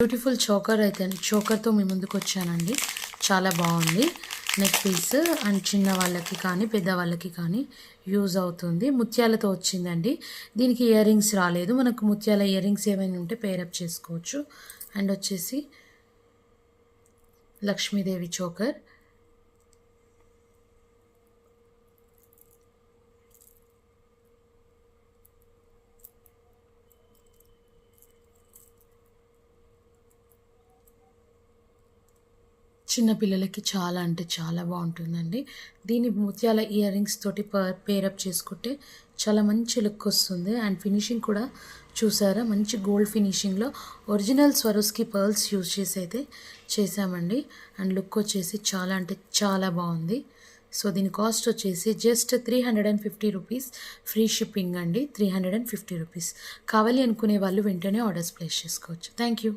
Beautiful చోకర్తో మీ ముందుకు వచ్చానండి. చాలా బాగుంది. నెక్ పీస్ అండ్ చిన్న వాళ్ళకి కానీ పెద్దవాళ్ళకి కానీ యూజ్ అవుతుంది. ముత్యాలతో వచ్చిందండి. దీనికి ఇయర్ రింగ్స్ రాలేదు. మనకు ముత్యాల ఇయర్ రింగ్స్ ఏమైనా ఉంటే పేరప్ చేసుకోవచ్చు. అండ్ వచ్చేసి లక్ష్మీదేవి చోకర్, చిన్నపిల్లలకి చాలా అంటే చాలా బాగుంటుందండి. దీని ముత్యాల ఇయర్ రింగ్స్ తోటి పేరప్ చేసుకుంటే చాలా మంచి లుక్ వస్తుంది. అండ్ ఫినిషింగ్ కూడా చూసారా, మంచి గోల్డ్ ఫినిషింగ్లో ఒరిజినల్ స్వరోస్కి పర్ల్స్ యూజ్ చేసి అయితే చేసామండి. అండ్ లుక్ వచ్చేసి చాలా అంటే చాలా బాగుంది. సో దీని కాస్ట్ వచ్చేసి జస్ట్ 350 రూపీస్, ఫ్రీ షిప్పింగ్ అండి. 350 రూపీస్. కావాలి అనుకునే వాళ్ళు వెంటనే ఆర్డర్స్ ప్లేస్ చేసుకోవచ్చు. Thank you.